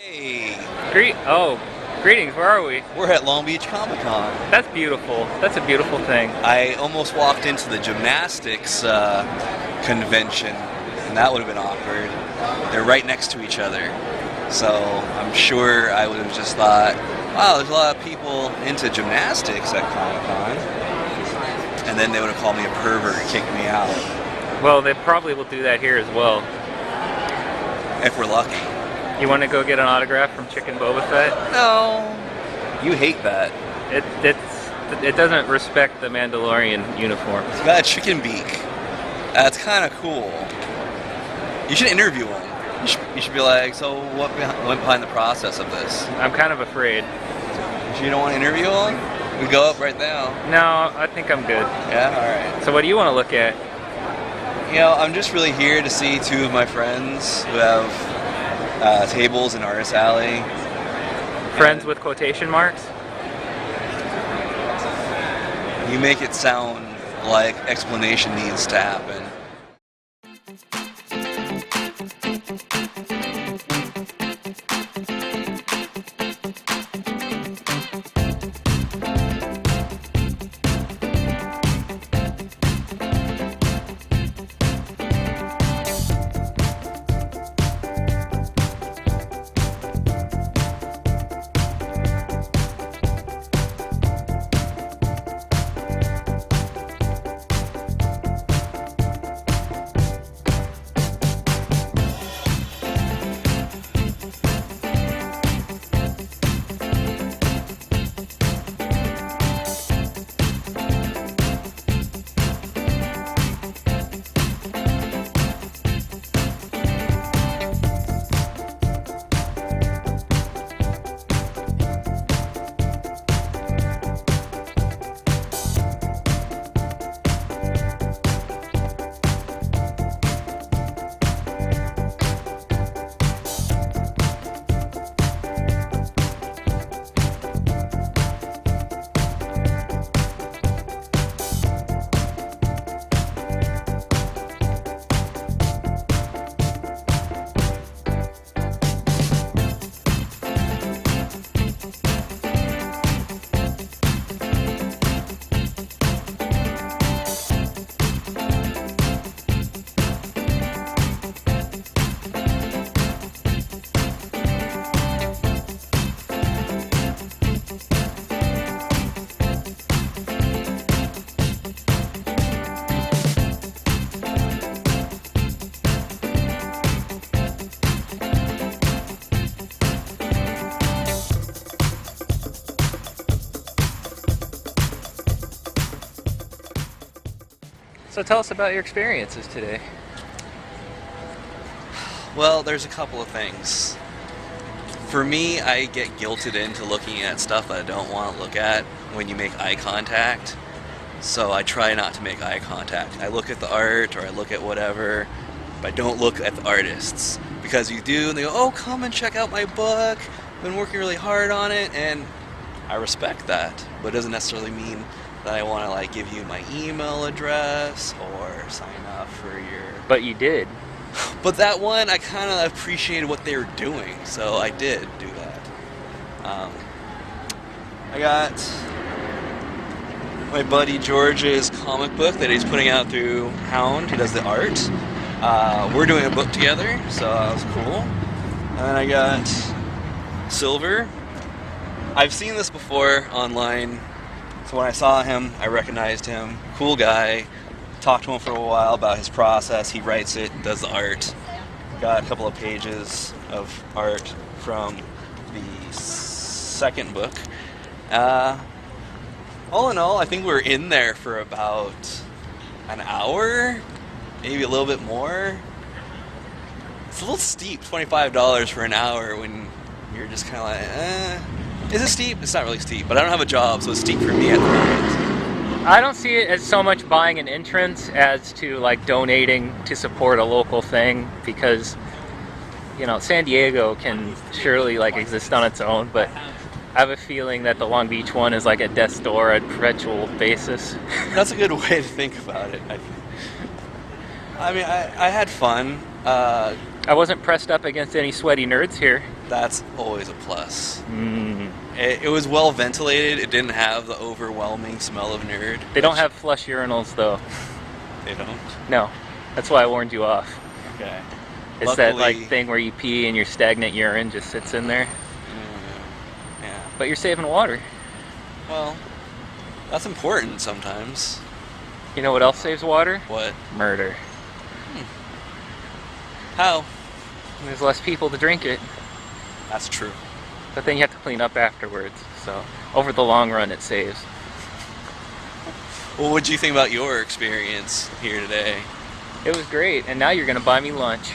Hey, Greetings, where are we? we're at Long Beach Comic Con. That's beautiful. That's a beautiful thing. I almost walked into the gymnastics convention, and that would have been awkward. They're right next to each other. So I'm sure I would have just thought, wow, there's a lot of people into gymnastics at Comic Con. And then they would have called me a pervert and kicked me out, Well, they probably will do that here as well. if we're lucky. You want to go get an autograph from Chicken Boba Fett? No, you hate that. It doesn't respect the Mandalorian uniform. It's got a chicken beak. That's kind of cool. You should interview him. You should be like, so what went behind the process of this? I'm kind of afraid. You don't want to interview him? We go up right now. No, I think I'm good. Yeah, all right. So what do you want to look at? You know, I'm just really here to see two of my friends who have tables in Artist Alley. Friends with quotation marks? You make it sound like explanation needs to happen. So tell us about your experiences today. Well, there's a couple of things. For me, I get guilted into looking at stuff that I don't want to look at when you make eye contact. So I try not to make eye contact. I look at the art or I look at whatever, but I don't look at the artists. Because you do, and they go, oh, come and check out my book. I've been working really hard on it, and I respect that. But it doesn't necessarily mean that I want to like give you my email address or sign up for your... But you did. But that one, I kind of appreciated what they were doing, so I did do that. I got my buddy George's comic book that he's putting out through Hound. He does the art. We're doing a book together, so that was cool. And then I got Silver. I've seen this before online, so when I saw him, I recognized him. Cool guy. Talked to him for a while about his process. He writes it, does the art. Got a couple of pages of art from the second book. All in all, I think we were in there for about an hour, maybe a little bit more. It's a little steep, $25 for an hour when you're just kind of like, Is it steep? It's not really steep, but I don't have a job, so it's steep for me at the moment. I don't see it as so much buying an entrance as to like donating to support a local thing, because you know San Diego can surely like exist on its own, but I have a feeling that the Long Beach one is like a death's door at perpetual basis. That's a good way to think about it. I mean, I had fun. I wasn't pressed up against any sweaty nerds here. That's always a plus. Mm. It was well ventilated. It didn't have the overwhelming smell of nerd. They don't have flush urinals though. They don't? No. That's why I warned you off. Okay. It's that Luckily- like thing where you pee and your stagnant urine just sits in there. Yeah. But you're saving water. Well, that's important sometimes. You know what else saves water? What? Murder. How? There's less people to drink it. That's true. But then you have to clean up afterwards. So over the long run, it saves. Well, what did you think about your experience here today? It was great, and now you're gonna buy me lunch.